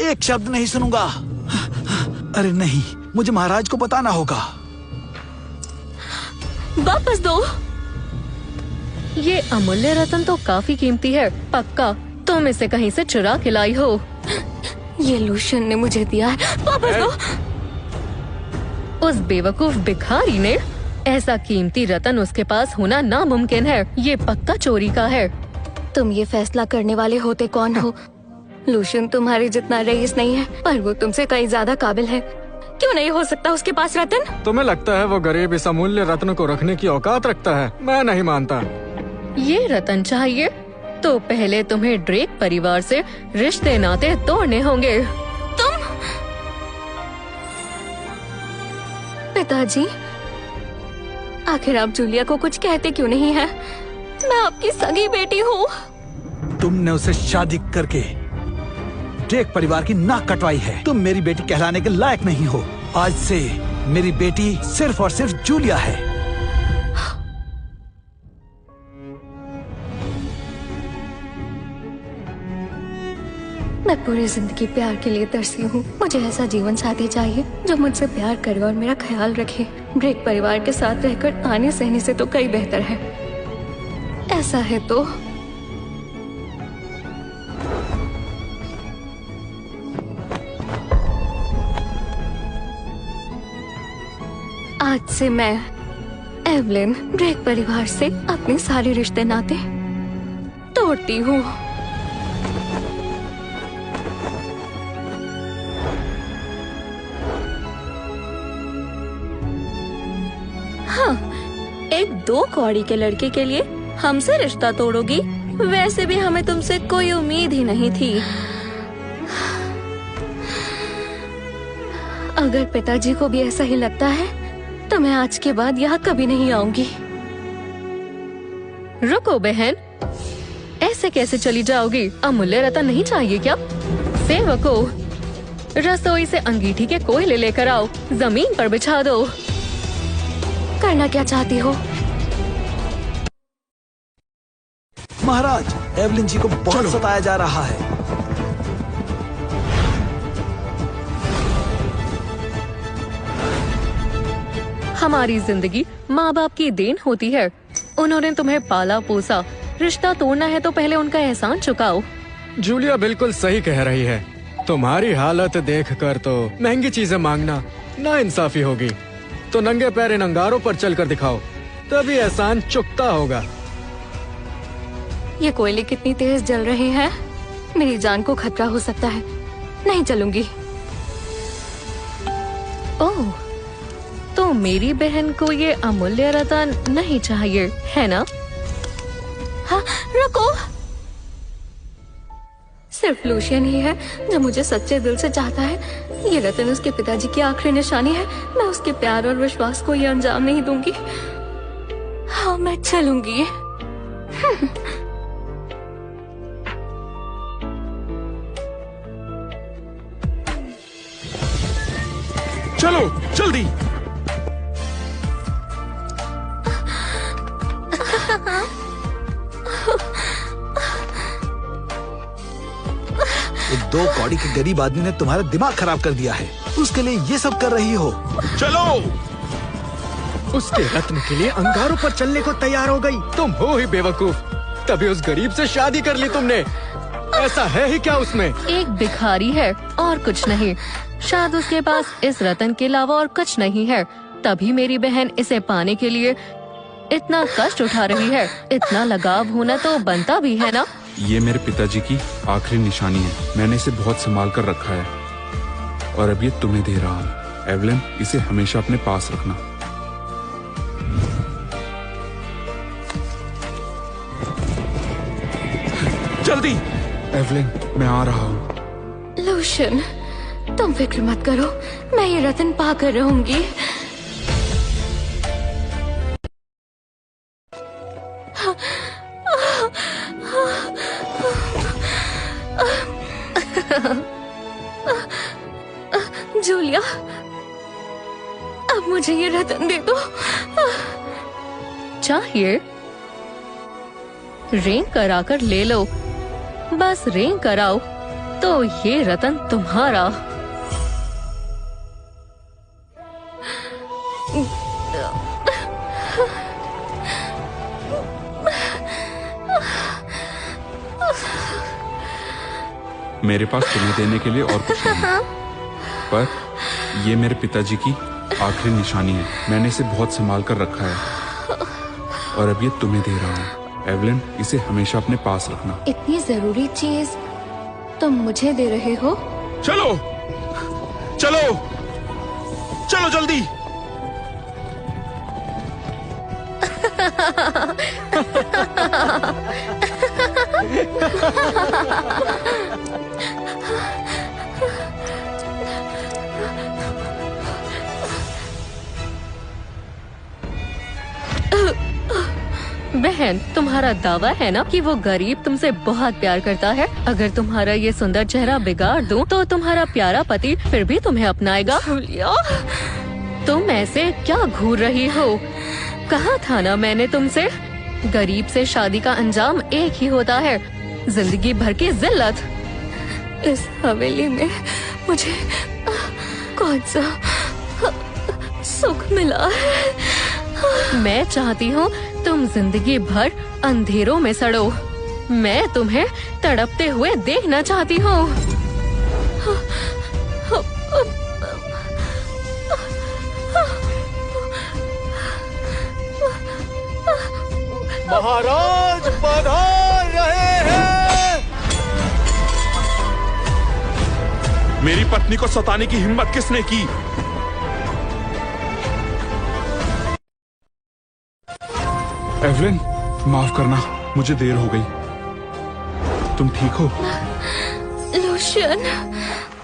एक शब्द नहीं सुनूंगा। अरे नहीं, मुझे महाराज को बताना होगा। वापस दो। ये अमूल्य रत्न तो काफी कीमती है। पक्का तुम इसे कहीं से चुरा के लाई हो। ये लूशियन ने मुझे दिया है, वापस दो। उस बेवकूफ भिखारी ने, ऐसा कीमती रत्न उसके पास होना नामुमकिन है। ये पक्का चोरी का है। तुम ये फैसला करने वाले होते कौन हो? लूशियन तुम्हारे जितना रईस नहीं है, पर वो तुमसे कहीं ज्यादा काबिल है। क्यों नहीं हो सकता उसके पास रत्न? तुम्हें लगता है वो गरीब इस अमूल्य रत्न को रखने की औकात रखता है? मैं नहीं मानता। ये रत्न चाहिए तो पहले तुम्हें ड्रेक परिवार से रिश्ते नाते तोड़ने होंगे। तुम? पिताजी, आखिर आप जूलिया को कुछ कहते क्यों नहीं हैं? मैं आपकी सगी बेटी हूँ। तुमने उसे शादी करके ड्रेक परिवार की नाक कटवाई है। तुम मेरी बेटी कहलाने के लायक नहीं हो। आज से मेरी बेटी सिर्फ और सिर्फ जूलिया है। मैं पूरी जिंदगी प्यार के लिए तरसी हूँ। मुझे ऐसा जीवन साथी चाहिए जो मुझसे प्यार करे और मेरा ख्याल रखे। ड्रेक परिवार के साथ रहकर आने सहने से तो कई बेहतर है। ऐसा है तो आज से मैं एवलिन ड्रेक परिवार से अपने सारे रिश्ते नाते तोड़ती हूँ। हाँ, एक 2 कौड़ी के लड़के के लिए हमसे रिश्ता तोड़ोगी? वैसे भी हमें तुमसे कोई उम्मीद ही नहीं थी। अगर पिताजी को भी ऐसा ही लगता है तो मैं आज के बाद यहाँ कभी नहीं आऊंगी। रुको बहन, ऐसे कैसे चली जाओगी? अमूल्य रत्न नहीं चाहिए क्या? सेवको, रसोई से अंगीठी के कोयले लेकर आओ, जमीन पर बिछा दो। करना क्या चाहती हो? महाराज, एवलिन जी को बहुत सताया जा रहा है। हमारी जिंदगी माँ बाप की देन होती है। उन्होंने तुम्हें पाला पोसा। रिश्ता तोड़ना है तो पहले उनका एहसान चुकाओ। जूलिया बिल्कुल सही कह रही है। तुम्हारी हालत देखकर तो महंगी चीजें मांगना नाइंसाफी होगी। तो नंगे पैर इन अंगारों पर चलकर दिखाओ, तभी एहसान चुकता होगा। ये कोयले कितनी तेज जल रहे हैं, मेरी जान को खतरा हो सकता है। नहीं चलूंगी। ओह, तो मेरी बहन को ये अमूल्य रत्न नहीं चाहिए, है ना? हाँ, रुको। सिर्फ लूशियन ही है जो मुझे सच्चे दिल से चाहता है। ये रत्न उसके पिताजी की आखिरी निशानी है। मैं उसके प्यार और विश्वास को ये अंजाम नहीं दूंगी। हाँ, मैं चलूंगी। चलो जल्दी। ये 2 कौड़ी के गरीब आदमी ने तुम्हारा दिमाग खराब कर दिया है। उसके लिए ये सब कर रही हो। चलो। उसके रत्न के लिए अंगारों पर चलने को तैयार हो गई। तुम हो ही बेवकूफ। तभी उस गरीब से शादी कर ली तुमने। ऐसा है ही क्या उसमें? एक भिखारी है और कुछ नहीं। शायद उसके पास इस रत्न के अलावा और कुछ नहीं है, तभी मेरी बहन इसे पाने के लिए इतना कष्ट उठा रही है। इतना लगाव होना तो बनता भी है ना। ये मेरे पिताजी की आखिरी निशानी है। मैंने इसे बहुत संभाल कर रखा है और अब ये तुम्हें दे रहा हूँ। एवलिन, इसे हमेशा अपने पास रखना। जल्दी। एवलिन, मैं आ रहा हूँ। लूशियन, तुम फिक्र मत करो, मैं ये रत्न पाकर रहूंगी। जूलिया, अब मुझे ये रत्न दे दो। चाहिए? रिंग कराकर ले लो, बस रिंग कराओ। तो ये रतन तुम्हारा। मेरे पास तुम्हें देने के लिए और कुछ नहीं, पर ये मेरे पिताजी की आखिरी निशानी है। मैंने इसे बहुत संभाल कर रखा है और अब ये तुम्हें दे रहा हूँ। एवलिन, इसे हमेशा अपने पास रखना। इतनी जरूरी चीज तुम मुझे दे रहे हो? चलो चलो चलो जल्दी। बहन, तुम्हारा दावा है ना कि वो गरीब तुमसे बहुत प्यार करता है। अगर तुम्हारा ये सुंदर चेहरा बिगाड़ दूं, तो तुम्हारा प्यारा पति फिर भी तुम्हें अपनाएगा। तुम ऐसे क्या घूर रही हो? कहा था ना मैंने तुमसे, गरीब से शादी का अंजाम एक ही होता है, जिंदगी भर की जिल्लत। इस हवेली में मुझे कौन सा सुख मिला है? मैं चाहती हूँ तुम जिंदगी भर अंधेरों में सड़ो। मैं तुम्हें तड़पते हुए देखना चाहती हूँ। महाराज पधार रहे हैं। मेरी पत्नी को सताने की हिम्मत किसने की? एवलिन, माफ करना, मुझे देर हो गई। तुम ठीक हो? लूशियन,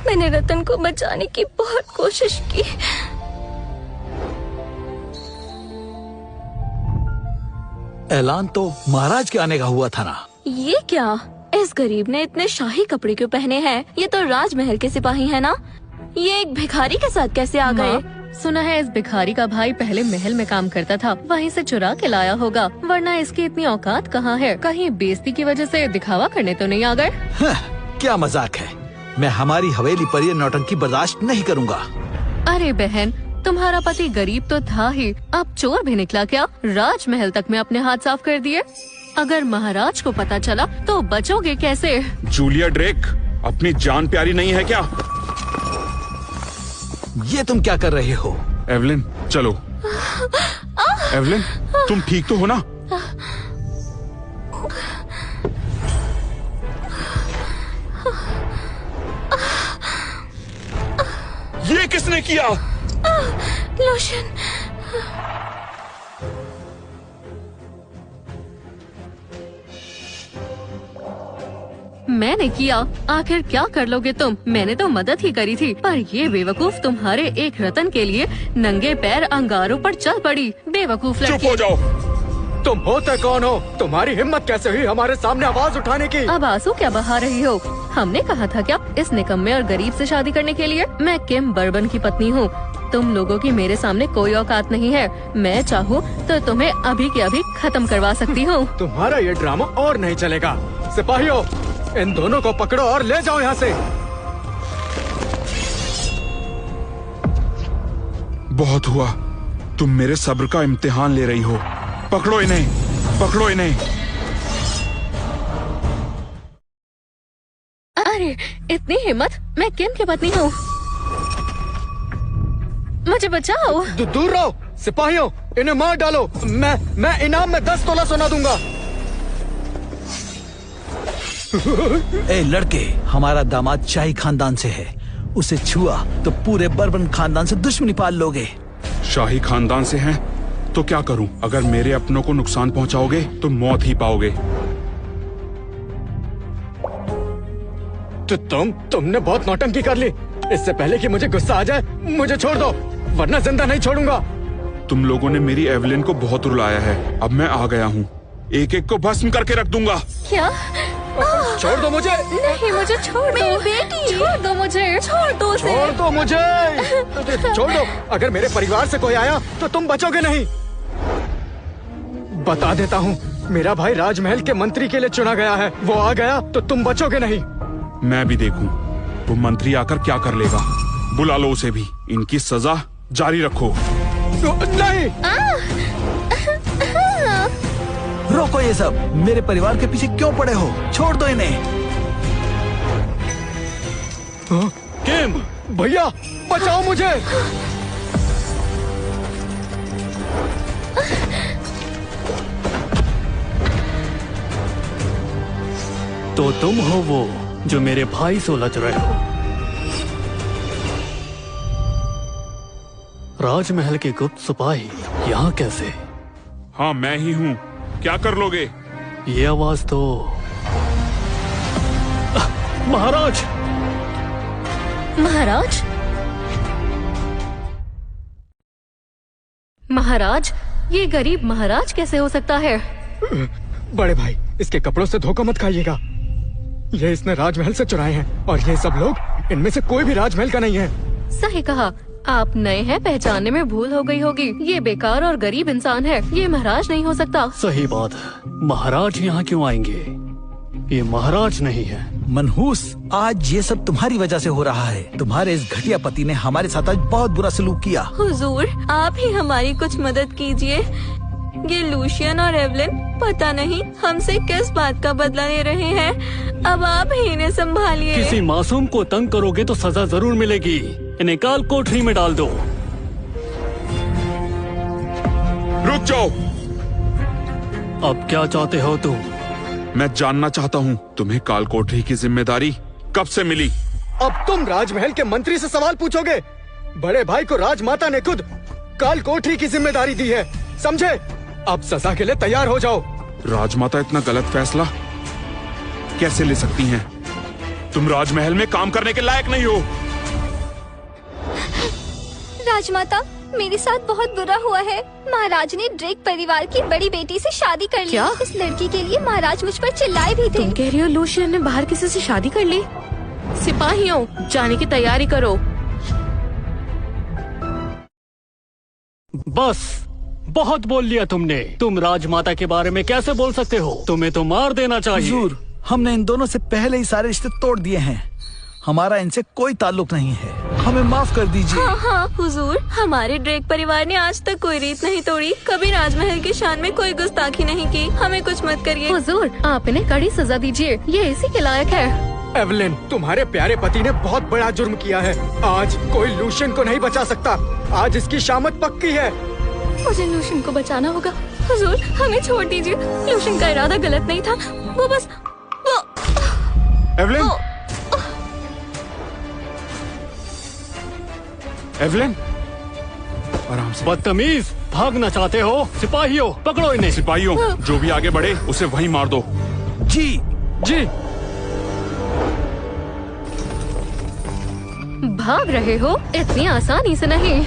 मैंने रतन को बचाने की बहुत कोशिश की। ऐलान तो महाराज के आने का हुआ था ना। ये क्या? इस गरीब ने इतने शाही कपड़े क्यों पहने हैं? ये तो राजमहल के सिपाही है ना। ये एक भिखारी के साथ कैसे आ गए? सुना है इस भिखारी का भाई पहले महल में काम करता था, वहीं से चुरा के लाया होगा, वरना इसकी इतनी औकात कहाँ है? कहीं बेइज्जती की वजह से दिखावा करने तो नहीं आ गए? क्या मजाक है? मैं हमारी हवेली पर ये नौटंकी बर्दाश्त नहीं करूँगा। अरे बहन, तुम्हारा पति गरीब तो था ही, अब चोर भी निकला क्या? राजमहल तक में अपने हाथ साफ कर दिए। अगर महाराज को पता चला तो बचोगे कैसे? जूलिया ड्रेक, अपनी जान प्यारी नहीं है क्या? ये तुम क्या कर रहे हो? एवलिन, चलो। एवलिन, तुम ठीक तो हो ना? ये किसने किया? लोशन। मैंने किया। आखिर क्या कर लोगे तुम? मैंने तो मदद ही करी थी, पर ये बेवकूफ तुम्हारे एक रतन के लिए नंगे पैर अंगारों पर चल पड़ी। बेवकूफ लड़की। चुप हो जाओ। तुम होते कौन हो? तुम्हारी हिम्मत कैसे हुई हमारे सामने आवाज उठाने की? अब आंसू क्या बहा रही हो? हमने कहा था क्या इस निकम्मे और गरीब से शादी करने के लिए? मैं किम बर्बन की पत्नी हूँ। तुम लोगों की मेरे सामने कोई औकात नहीं है। मैं चाहूँ तो तुम्हें अभी के अभी खत्म करवा सकती हूँ। तुम्हारा ये ड्रामा और नहीं चलेगा। सिपाहियों, इन दोनों को पकड़ो और ले जाओ यहाँ से। बहुत हुआ, तुम मेरे सब्र का इम्तिहान ले रही हो। पकड़ो इन्हें, पकड़ो इन्हें। अरे इतनी हिम्मत! मैं किम की पत्नी हूँ, मुझे बचाओ। दूर रहो। सिपाहियों, इन्हें मार डालो। मैं इनाम में 10 तोला सोना दूंगा। ए लड़के, हमारा दामाद शाही खानदान से है, उसे छुआ तो पूरे बर्बन खानदान से दुश्मनी पाल लोगे। शाही खानदान से हैं तो क्या करूं? अगर मेरे अपनों को नुकसान पहुंचाओगे तो मौत ही पाओगे। तो तुमने बहुत नौटंकी कर ली। इससे पहले कि मुझे गुस्सा आ जाए, मुझे छोड़ दो, वरना जिंदा नहीं छोड़ूंगा। तुम लोगों ने मेरी एवलिन को बहुत रुलाया है, अब मैं आ गया हूँ। एक एक को भस्म करके रख दूंगा। क्या? छोड़ दो मुझे। नहीं, मुझे छोड़ दो। मेरी बेटी, छोड़ दो मुझे। छोड़ दो उसे। छोड़ दो मुझे। छोड़ दो। अगर मेरे परिवार से कोई आया तो तुम बचोगे नहीं। बता देता हूँ, मेरा भाई राजमहल के मंत्री के लिए चुना गया है। वो आ गया तो तुम बचोगे नहीं। मैं भी देखूं वो मंत्री आकर क्या कर लेगा। बुला लो उसे भी। इनकी सजा जारी रखो। नहीं। रोको ये सब। मेरे परिवार के पीछे क्यों पड़े हो? छोड़ दो इन्हें। किम, भैया बचाओ मुझे। तो तुम हो वो जो मेरे भाई से उलझ रहे हो। राजमहल के गुप्त सिपाही यहाँ कैसे? हाँ मैं ही हूँ। क्या कर लोगे? ये आवाज तो महाराज। महाराज? महाराज? ये गरीब महाराज कैसे हो सकता है? बड़े भाई, इसके कपड़ों से धोखा मत खाइएगा। ये इसने राजमहल से चुराए हैं और ये सब लोग, इनमें से कोई भी राजमहल का नहीं है। सही कहा। आप नए हैं, पहचानने में भूल हो गई होगी। ये बेकार और गरीब इंसान है, ये महाराज नहीं हो सकता। सही बात है। महाराज यहाँ क्यों आएंगे? ये महाराज नहीं है। मनहूस, आज ये सब तुम्हारी वजह से हो रहा है। तुम्हारे इस घटिया पति ने हमारे साथ आज बहुत बुरा सलूक किया। हुजूर, आप ही हमारी कुछ मदद कीजिए। ये लूशियन और एवलिन पता नहीं हमसे किस बात का बदला ले रहे हैं। अब आप ही इन्हें संभालिए। किसी मासूम को तंग करोगे तो सजा जरूर मिलेगी। इन्हें काल कोठरी में डाल दो। रुक जाओ। अब क्या चाहते हो तुम? मैं जानना चाहता हूँ तुम्हें काल कोठरी की जिम्मेदारी कब से मिली? अब तुम राजमहल के मंत्री से सवाल पूछोगे? बड़े भाई को राजमाता ने खुद काल कोठरी की जिम्मेदारी दी है, समझे? अब सजा के लिए तैयार हो जाओ। राजमाता इतना गलत फैसला कैसे ले सकती हैं? तुम राजमहल में काम करने के लायक नहीं हो। राजमाता, मेरे साथ बहुत बुरा हुआ है। महाराज ने ड्रेक परिवार की बड़ी बेटी से शादी कर ली। क्या? इस लड़की के लिए महाराज मुझ पर चिल्लाए भी थे। तुम कह रही हो लूशियन ने बाहर किसी से शादी कर ली? सिपाहियों, जाने की तैयारी करो। बस बहुत बोल लिया तुमने। तुम राजमाता के बारे में कैसे बोल सकते हो? तुम्हें तो मार देना चाहिए। हुजूर, हमने इन दोनों से पहले ही सारे रिश्ते तोड़ दिए हैं। हमारा इनसे कोई ताल्लुक नहीं है। हमें माफ कर दीजिए। हाँ हुजूर, हमारे ड्रेक परिवार ने आज तक कोई रीत नहीं तोड़ी, कभी राजमहल की शान में कोई गुस्ताखी नहीं की। हमें कुछ मत करिए। हुजूर, आप इन्हें कड़ी सजा दीजिए, ये इसी के लायक है। एवलिन, तुम्हारे प्यारे पति ने बहुत बड़ा जुर्म किया है। आज कोई लूशियन को नहीं बचा सकता। आज इसकी शामत पक्की है। मुझे लूशियन को बचाना होगा। हुजूर, हमें छोड़ दीजिए। लूशियन का इरादा गलत नहीं था। वो बस एवलिन, एवलिन, आराम से। बदतमीज, भागना चाहते हो? सिपाहियों, पकड़ो इन्हें। सिपाहियों, जो भी आगे बढ़े उसे वहीं मार दो। जी जी। भाग रहे हो? इतनी आसानी से नहीं।